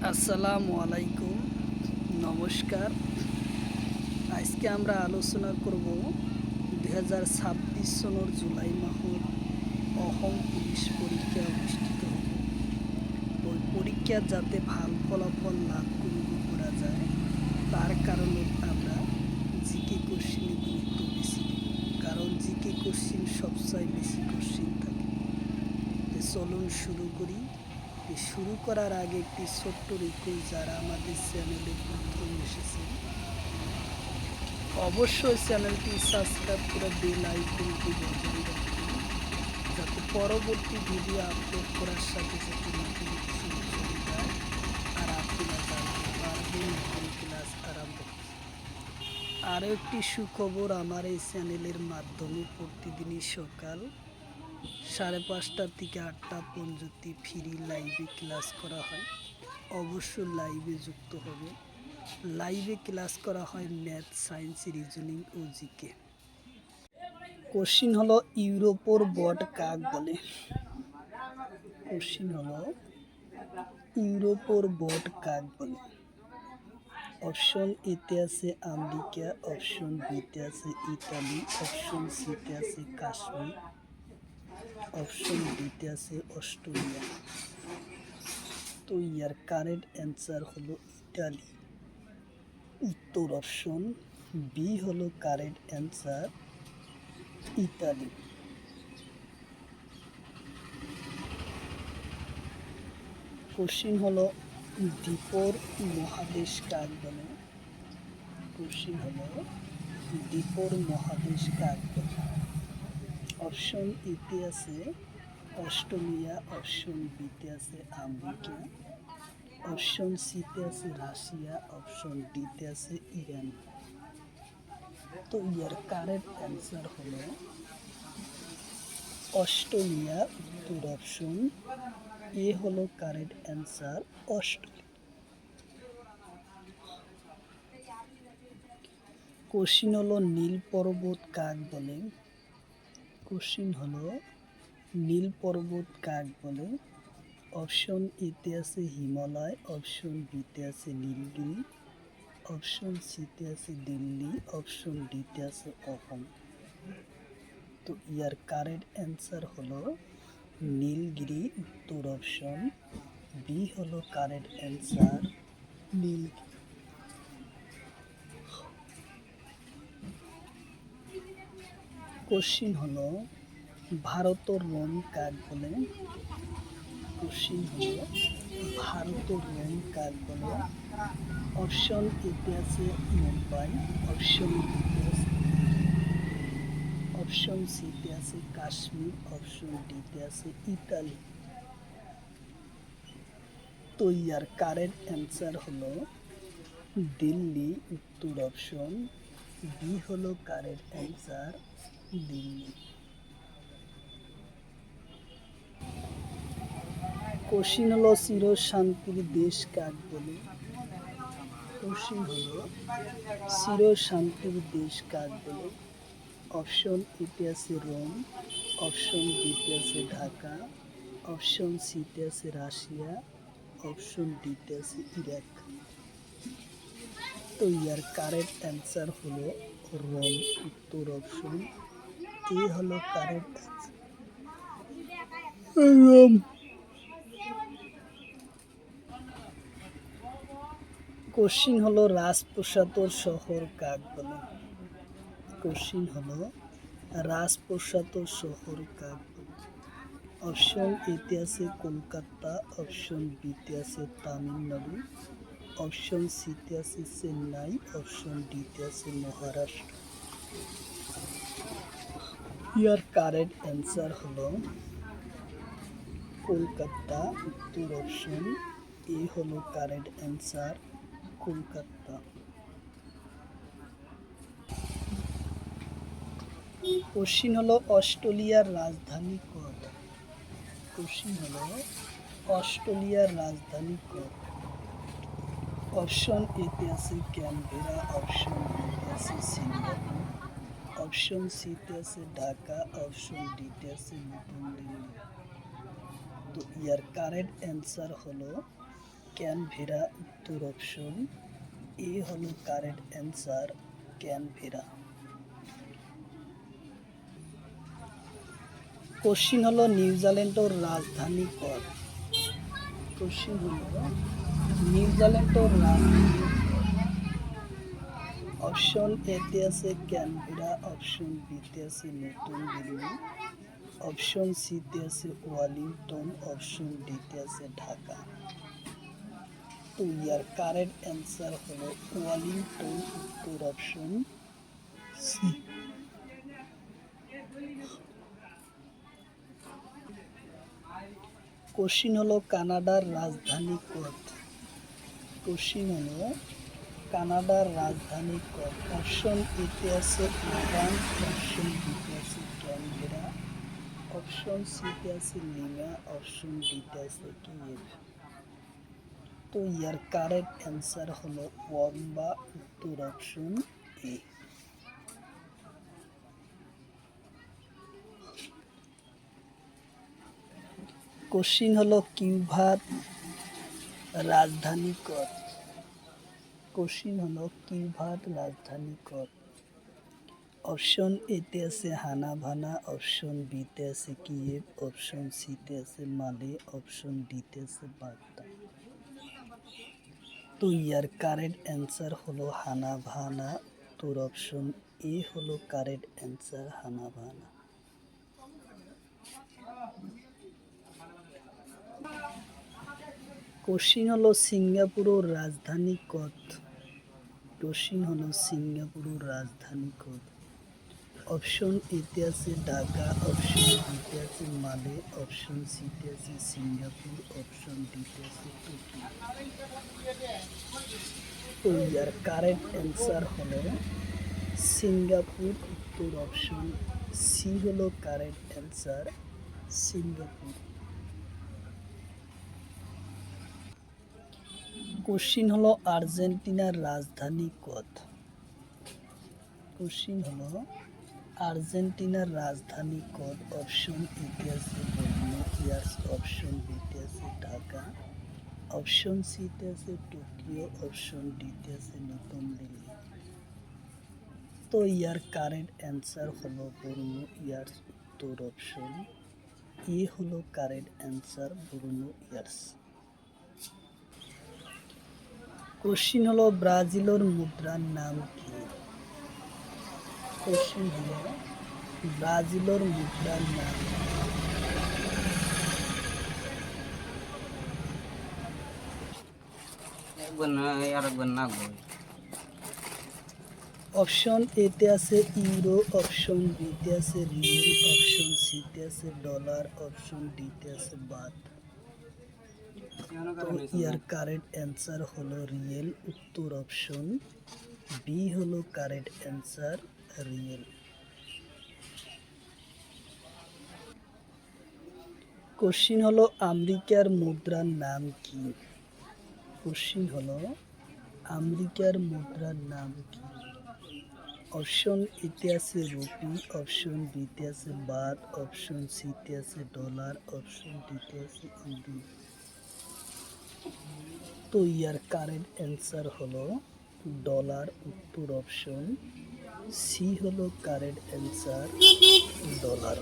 আসসালামু আলাইকুম, নমস্কার। আজকে আমরা আলোচনা করব 2026 সনের জুলাই মাহত অসম পুলিশ পরীক্ষা অনুষ্ঠিত হ'ব। ওই পরীক্ষা যাতে ভাল ফলাফল লাভ করা যায় তার কারণে আমরা জিকে কোশ্চিনে গুরুত্ব বেশি দিব, কারণ জিকে কোশ্চিন সবচেয়ে বেশি কোশ্চিন থাকে। চলুন শুরু করি। শুরু করার আগে একটি ছোট্ট রিকোয়েস্ট, যারা আমাদের চ্যানেলে প্রথম এসেছেন অবশ্যই চ্যানেলটি সাবস্ক্রাইব করে বেল আইকনটি বজায় রাখুন, যাতে পরবর্তী ভিডিও আপলোড করার সাথে সাথে নোটিফিকেশন চলে যায় আর আপনারা জানতে পারবেন নতুন ক্লাস আরম্ভ হচ্ছে। আরও একটি সুখবর, আমার এই চ্যানেলের মাধ্যমে প্রতিদিনই সকাল 5:30 থেকে 8টা পর্যন্ত ফ্রি লাইভে ক্লাস করা হয়। অবশ্যই লাইভে যুক্ত হবে। লাইভে ক্লাস করা হয় ম্যাথ, সায়েন্স, রিজনিং ও জিকে। কোশ্চিন হলো ইউরোপের বট কাক বলে। কোশ্চিন হলো ইউরোপের বট কাক বলে। অপশন এতে আছে আমেরিকা, অপশন বিতে আছে ইতালি, অপশন সিতে আছে কাশ্মীর, অপশন ডিতে আছে অস্ট্রেলিয়া। তো ইয়ার কারেক্ট অ্যান্সার হলো ইতালি। উত্তর অপশন বি হলো কারেক্ট অ্যান্সার, ইতালি। কোশ্চিন হলো দ্বীপর মহাদেশ কাক বলে। কোশ্চিন হলো দ্বীপর মহাদেশ কাক বলে। অপশন এতে আছে অস্ট্রেলিয়া, অপশন বিতে আছে আমেরিকা, অপশন সিতে আছে রাশিয়া, অপশন ডিতে আছে ইরান। তো ইয়ার কারেক্ট অ্যান্সার হলো অস্ট্রেলিয়া। উত্তর অপশন এ হলো কারেক্ট অ্যান্সার, অস্ট্রেলিয়া। কোশ্চিন হলো নীল পর্বত কাক বলে। কোশ্চিন হলো নীল পর্বত কাক বলে। অপশন এতে আছে হিমালয়, অপশন বিতে আছে নীলগিরি, অপশন সিতে আছে দিল্লি, অপশন ডিতে আছে অসম। তো ইয়ার কারেক্ট অ্যান্সার হলো নীলগিরি। উত্তর অপশন বি হলো কারেক্ট অ্যান্সার, নীলগিরি। কোশ্চিন হলো ভারতের রোম কাক বলে। কোশ্চিন হলো ভারতের রোম কাক বলে। অপশন এতে আছে মুম্বাই, অপশন বিতে আছে অপশন সিতে আছে কাশ্মীর, অপশন ডিতে আছে ইতালি। তো ইয়ার কারেক্ট অ্যান্সার হলো দিল্লি। উত্তর অপশন বি হলো কারেক্ট অ্যান্সার, দিল্লি। কোশ্চিন হলো চির শান্তির দেশ কাক বলে। কোশ্চিন হলো চির শান্তির দেশ কাক বলে। অপশন এতে আছে রোম, অপশন বিতে আছে ঢাকা, অপশন সিতে আছে রাশিয়া, অপশন ডিতে আছে ইরাক। তো ইয়ার কারেক্ট অ্যান্সার হলো রোম। উত্তর অপশন এ হলো কারেক্ট অ্যান্সার, রোম। কোশ্চিন হলো রাজপ্রসাদের শহর কাক বলে। কোশ্চিন হলো রাজপ্রসাদের শহর কাক বলে। অপশন এতে আছে কলকাতা, অপশন বিতে আছে তামিলনাড়ু, অপশন সিতে আছে চেন্নাই, অপশন ডিতে আছে মহারাষ্ট্র। ইয়ার কারেক্ট অ্যান্সার হলো কলকাতা। উত্তর অপশন এ হলো কারেক্ট অ্যান্সার, কলকাতা। কোশ্চিন হলো অস্ট্রেলিয়ার রাজধানী কত। কোশ্চিন হলো অস্ট্রেলিয়ার রাজধানী কত। অপশন এতে আছে ক্যানবেরা, অপশন বিতে আছে সিঙ্গাপুর, অপশন সিতে আছে ঢাকা, অপশন ডিতে আছে নতুন দিল্লি। তো ইয়ার কারেক্ট অ্যান্সার হলো ক্যানভেরা উত্তর অপশন এ হলো কারেক্ট অ্যান্সার, ক্যানভেরা। কোশ্চিন হলো নিউজিল্যান্ডের রাজধানী কত? কোশ্চিন হলো নিউজিল্যান্ডের রাজধানী অপশন এতে আছে ক্যানবেরা, অপশন বিতে আছে নতুন দিল্লি, অপশন সিতে আছে ওয়েলিংটন, অপশন ডিতে আছে ঢাকা। তো ইয়ার কারেক্ট অ্যান্সার হলো ওয়েলিংটন, উত্তর অপশন সি। কোশ্চিন হলো কানাডার রাজধানী কত? কোশ্চিন হলো কানাডার রাজধানী কত? অপশন এতে আছে ওটান, অপশন বিতে আছে ক্যানবেরা, অপশন সিতে আছে লিমা, অপশন ডিতে আছে কিয়েভ। তো ইয়ার কারেক্ট অ্যান্সার হলো ওয়াম্বা, উত্তর অপশন এ। কোশ্চিন হলো কিউবার রাজধানী কত? কোশ্চিন হলো কিউবার রাজধানী কত? অপশন এতে আছে হানাভানা, অপশন বিতে আছে কিয়েভ, অপশন সিতে আছে মালে, অপশন ডিতে আছে বাগদা। তো ইয়ার কারেক্ট অ্যান্সার হলো হানাভানা, উত্তর অপশন এ হলো কারেক্ট অ্যান্সার, হানাভানা। কোশ্চিন হলো সিঙ্গাপুরের রাজধানী কত? কোশ্চিন হলো সিঙ্গাপুরের রাজধানী কত? অপশন এতে আছে ঢাকা, অপশন বিতে আছে মালে, অপশন সিতে আছে সিঙ্গাপুর, অপশন ডিতে আছে টোকিও। তো ইয়ার কারেক্ট অ্যান্সার হলো সিঙ্গাপুর, উত্তর অপশন সি হলো কারেক্ট অ্যান্সার, সিঙ্গাপুর। কোশ্চিন হলো আর্জেন্টিনার রাজধানী কত? কোশ্চিন হলো আর্জেন্টিনার রাজধানী কত? অপশন এতে আছে বুয়েনোস আয়ার্স, অপশন বিতে আছে ঢাকা, অপশন সিতে আছে টোকিও, অপশন ডিতে আছে নতুন দিল্লি। তো ইয়ার কারেক্ট অ্যান্সার হলো বুয়েনোস আয়ার্স, উত্তর অপশন এ হলো কারেক্ট অ্যান্সার, বুয়েনোস আয়ার্স। কোশ্চিন হলো ব্রাজিলের মুদ্রার নাম কি? কোশ্চিন হলো ব্রাজিলের মুদ্রার নাম কি? অপশন এতে আছে ইউরো, অপশন বিতে আছে রিয়েল, অপশন সিতে আছে ডলার, অপশন ডিতে আছে বাত। তো ইয়ার কারেক্ট অ্যান্সার হলো রিয়েল, উত্তর অপশন বি হলো কারেক্ট অ্যান্সার, রিয়েল। কোশ্চিন হলো আমেরিকার মুদ্রার নাম কি? কোশ্চিন হলো আমেরিকার মুদ্রার নাম কি? অপশন এতে আছে রুপি, অপশন বিতে আছে বাত, অপশন সিতে আছে ডলার, অপশন ডিতে আছে ইউরো। তো ইয়ার কারেক্ট অ্যান্সার হলো ডলার, উত্তর অপশন সি হলো কারেক্ট অ্যান্সার, ডলার।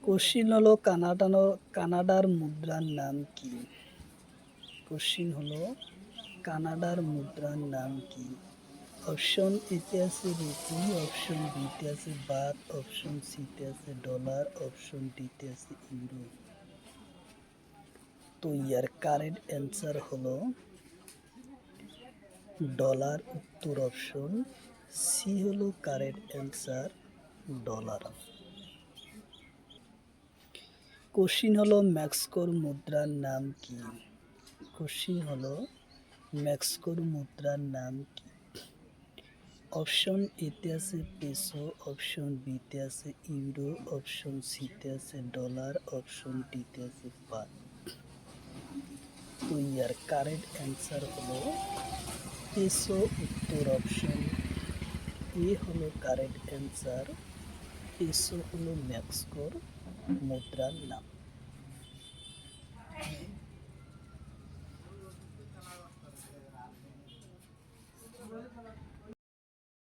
কোশ্চিন হলো কানাডার মুদ্রার নাম কি? কোশ্চিন হলো কানাডার মুদ্রার নাম কি? অপশন এতে আছে রুপি, অপশন বিতে আছে বাত, অপশন সিতে আছে ডলার, অপশন ডিতে আছে ইউরো। তো ইয়ার কারেক্ট অ্যান্সার হলো ডলার, উত্তর অপশন সি হলো কারেক্ট অ্যান্সার, ডলার। কোশ্চিন হলো মেক্সিকোর মুদ্রার নাম কি? কোশ্চিন হলো মেক্সিকোর মুদ্রার নাম কি? অপশন এতে আছে পেসো, অপশন বিতে আছে ইউরো, অপশন সিতে আছে ডলার, অপশন ডিতে আছে বাত। তো ইয়ার কারেক্ট অ্যান্সার হলো পেসো, উত্তর অপশন এ হলো কারেক্ট অ্যান্সার, পেসো হলো মেক্সিকোর মুদ্রার নাম। খাবার